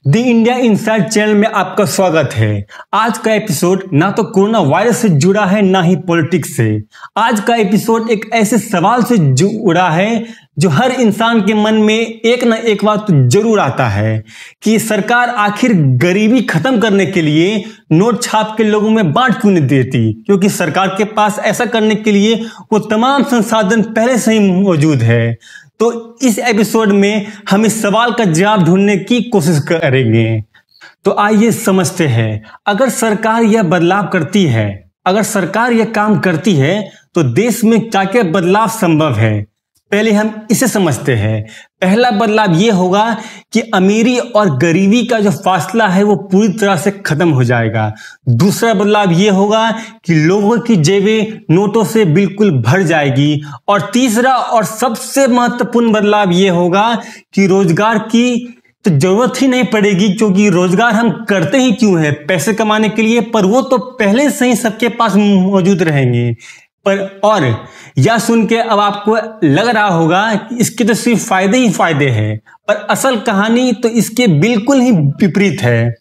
The India inside channel में आपका स्वागत है। आज का एपिसोड ना तो कोरोना वायरस से जुड़ा है ना ही पॉलिटिक्स से। आज का एपिसोड एक ऐसे सवाल से जुड़ा है जो हर इंसान के मन में एक ना एक बार तो जरूर आता है कि सरकार आखिर गरीबी खत्म करने के लिए नोट छाप के लोगों में बांट क्यों नहीं देती, क्योंकि सरकार के पास ऐसा करने के लिए वो तमाम संसाधन पहले से ही मौजूद है। तो इस एपिसोड में हम इस सवाल का जवाब ढूंढने की कोशिश करेंगे। तो आइए समझते हैं, अगर सरकार यह बदलाव करती है, अगर सरकार यह काम करती है तो देश में क्या क्या बदलाव संभव है। पहले हम इसे समझते हैं। पहला बदलाव यह होगा कि अमीरी और गरीबी का जो फासला है वो पूरी तरह से खत्म हो जाएगा। दूसरा बदलाव यह होगा कि लोगों की जेबें नोटों से बिल्कुल भर जाएगी। और तीसरा और सबसे महत्वपूर्ण बदलाव यह होगा कि रोजगार की तो जरूरत ही नहीं पड़ेगी, क्योंकि रोजगार हम करते ही क्यों है, पैसे कमाने के लिए, पर वो तो पहले से ही सबके पास मौजूद रहेंगे। पर और यह सुन के अब आपको लग रहा होगा कि इसके तो सिर्फ फायदे ही फायदे हैं, पर असल कहानी तो इसके बिल्कुल ही विपरीत है।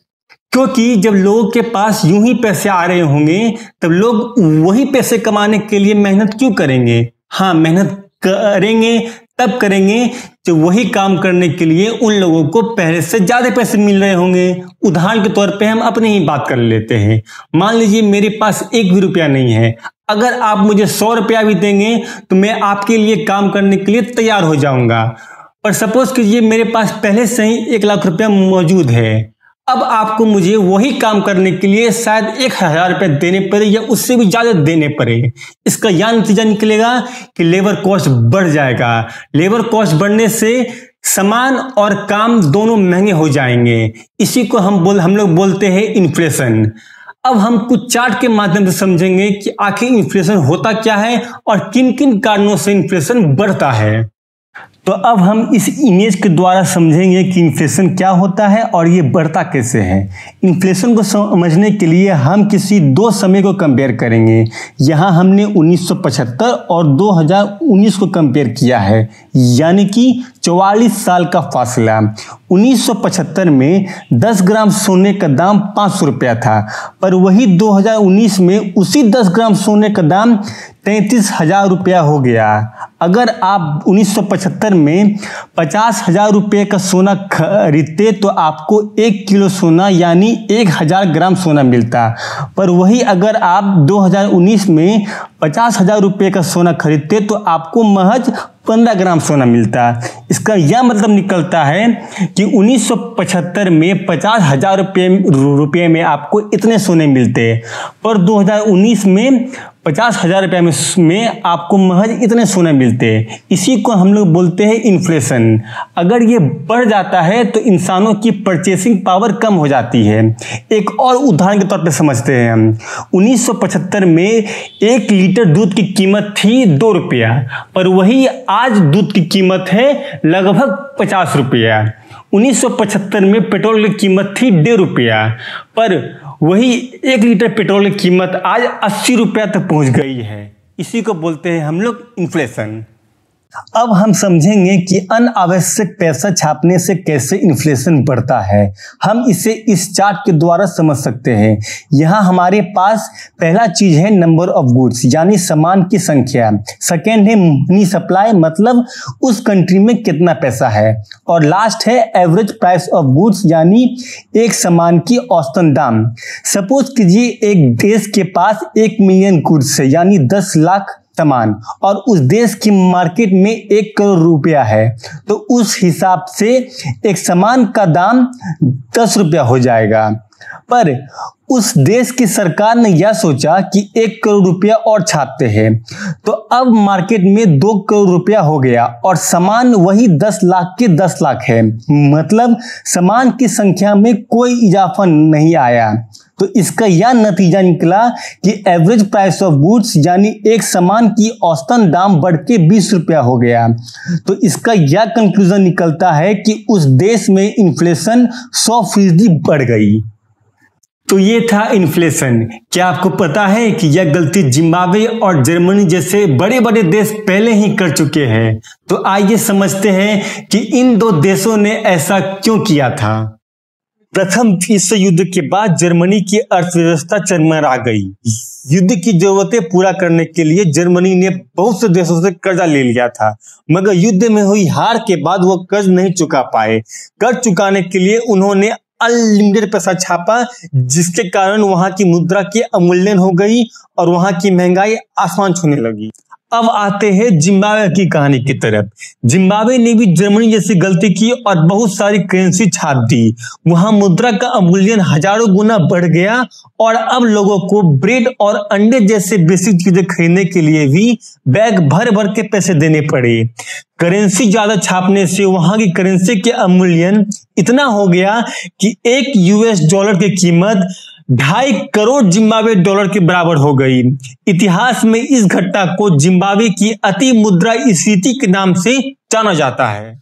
क्योंकि जब लोगों के पास यूं ही पैसे आ रहे होंगे तब लोग वही पैसे कमाने के लिए मेहनत क्यों करेंगे। हाँ, मेहनत करेंगे तब करेंगे जो वही काम करने के लिए उन लोगों को पहले से ज्यादा पैसे मिल रहे होंगे। उदाहरण के तौर पे हम अपनी ही बात कर लेते हैं। मान लीजिए मेरे पास 1 भी रुपया नहीं है। अगर आप मुझे 100 रुपया भी देंगे तो मैं आपके लिए काम करने के लिए तैयार हो जाऊंगा। पर सपोज कीजिए मेरे पास पहले से ही 1 लाख रुपया मौजूद है। अब आपको मुझे वही काम करने के लिए शायद 1000 रुपये देने पड़े या उससे भी ज्यादा देने पड़े। इसका यह नतीजा निकलेगा कि लेबर कॉस्ट बढ़ जाएगा। लेबर कॉस्ट बढ़ने से सामान और काम दोनों महंगे हो जाएंगे। इसी को हम लोग बोलते हैं इन्फ्लेशन। अब हम कुछ चार्ट के माध्यम से समझेंगे कि आखिर इन्फ्लेशन होता क्या है और किन किन कारणों से इन्फ्लेशन बढ़ता है। तो अब हम इस इमेज के द्वारा समझेंगे कि इन्फ्लेशन क्या होता है और ये बढ़ता कैसे है। इन्फ्लेशन को समझने के लिए हम किसी 2 समय को कंपेयर करेंगे। यहाँ हमने 1975 और 2019 को कंपेयर किया है, यानी कि 44 साल का फासला। 1975 में 10 ग्राम सोने का दाम 500 रुपया था, पर वही 2019 में उसी 10 ग्राम सोने का दाम 33,000 रुपया हो गया। अगर आप 1975 में 50,000 रुपये का सोना खरीदते तो आपको 1 किलो सोना यानी 1000 ग्राम सोना मिलता, पर वही अगर आप 2019 में 50,000 रुपये का सोना खरीदते तो आपको महज 15 ग्राम सोना मिलता। इसका यह मतलब निकलता है कि 1975 में 50,000 रुपये में आपको इतने सोने मिलते, पर 2019 में 50,000 रुपये में आपको महज इतने सोने मिलते। इसी को हम लोग बोलते हैं इन्फ्लेशन। अगर ये बढ़ जाता है तो इंसानों की परचेसिंग पावर कम हो जाती है। एक और उदाहरण के तौर पे समझते हैं हम। 1975 में 1 लीटर दूध की कीमत थी 2 रुपया, पर वही आज दूध की कीमत है लगभग 50 रुपया। 1975 में पेट्रोल की कीमत थी 1.5 रुपया, पर वही 1 लीटर पेट्रोल की कीमत आज 80 रुपया तक पहुंच गई है। इसी को बोलते हैं हम लोग इन्फ्लेशन। अब हम समझेंगे कि अनावश्यक पैसा छापने से कैसे इन्फ्लेशन बढ़ता है। हम इसे इस चार्ट के द्वारा समझ सकते हैं। यहाँ हमारे पास पहला चीज है नंबर ऑफ गुड्स, यानी सामान की संख्या। सेकेंड है मनी सप्लाई, मतलब उस कंट्री में कितना पैसा है। और लास्ट है एवरेज प्राइस ऑफ गुड्स, यानी एक सामान की औसतन दाम। सपोज कीजिए एक देश के पास 1 मिलियन गुड्स है, यानी 10 लाख सामान, और उस देश की मार्केट में 1 करोड़ रुपया है, तो उस हिसाब से एक सामान का दाम 10 रुपया हो जाएगा। पर उस देश की सरकार ने यह सोचा कि 1 करोड़ रुपया और छापते हैं, तो अब मार्केट में 2 करोड़ रुपया हो गया और सामान वही 10 लाख के 10 लाख है। मतलब सामान की संख्या में कोई इजाफा नहीं आया। तो इसका यह नतीजा निकला कि एवरेज प्राइस ऑफ गुड्स, यानी एक सामान की औसतन दाम बढ़ के 20 रुपया हो गया। तो इसका यह कंक्लूजन निकलता है कि उस देश में इन्फ्लेशन 100% बढ़ गई। तो ये था इन्फ्लेशन। क्या आपको पता है कि यह गलती जिम्बाब्वे और जर्मनी जैसे बड़े बड़े देश पहले ही कर चुके हैं। तो आइए समझते हैं कि इन 2 देशों ने ऐसा क्यों किया था। प्रथम विश्व युद्ध के बाद जर्मनी की अर्थव्यवस्था चरमरा गई। युद्ध की जरूरतें पूरा करने के लिए जर्मनी ने बहुत से देशों से कर्जा ले लिया था, मगर युद्ध में हुई हार के बाद वो कर्ज नहीं चुका पाए। कर्ज चुकाने के लिए उन्होंने अनलिमिटेड पैसा छापा, जिसके कारण वहां की मुद्रा की अवमूल्यन हो गई और वहां की महंगाई आसमान छूने लगी। अब आते हैं जिम्बाब्वे की कहानी की तरफ। जिम्बाब्वे ने भी जर्मनी जैसी गलती की और बहुत सारी करेंसी छाप दी। वहां मुद्रा का अवमूल्यन हजारों गुना बढ़ गया और अब लोगों को ब्रेड और अंडे जैसे बेसिक चीजें खरीदने के लिए भी बैग भर भर के पैसे देने पड़े। करेंसी ज्यादा छापने से वहां की करेंसी के अवमूल्यन इतना हो गया कि एक यूएस डॉलर की कीमत 2.5 करोड़ जिम्बाब्वे डॉलर के बराबर हो गई। इतिहास में इस घटना को जिम्बाब्वे की अति मुद्रास्फीति के नाम से जाना जाता है।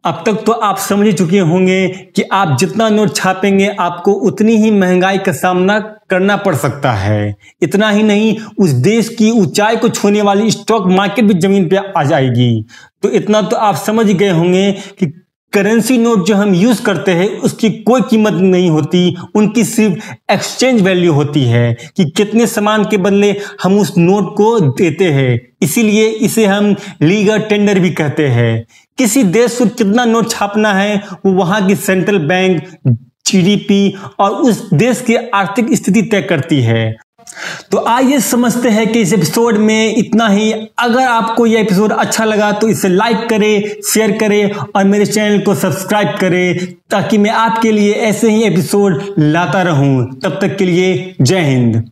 अब तक तो आप समझ ही चुके होंगे कि आप जितना नोट छापेंगे आपको उतनी ही महंगाई का सामना करना पड़ सकता है। इतना ही नहीं, उस देश की ऊंचाई को छूने वाली स्टॉक मार्केट भी जमीन पे आ जाएगी। तो इतना तो आप समझ गए होंगे कि करेंसी नोट जो हम यूज करते हैं उसकी कोई कीमत नहीं होती, उनकी सिर्फ एक्सचेंज वैल्यू होती है कि कितने सामान के बदले हम उस नोट को देते हैं। इसीलिए इसे हम लीगल टेंडर भी कहते हैं। किसी देश को कितना नोट छापना है वो वहां की सेंट्रल बैंक, जीडीपी और उस देश की आर्थिक स्थिति तय करती है। तो आइए समझते हैं कि इस एपिसोड में इतना ही। अगर आपको यह एपिसोड अच्छा लगा तो इसे लाइक करें, शेयर करें और मेरे चैनल को सब्सक्राइब करें, ताकि मैं आपके लिए ऐसे ही एपिसोड लाता रहूं। तब तक के लिए जय हिंद।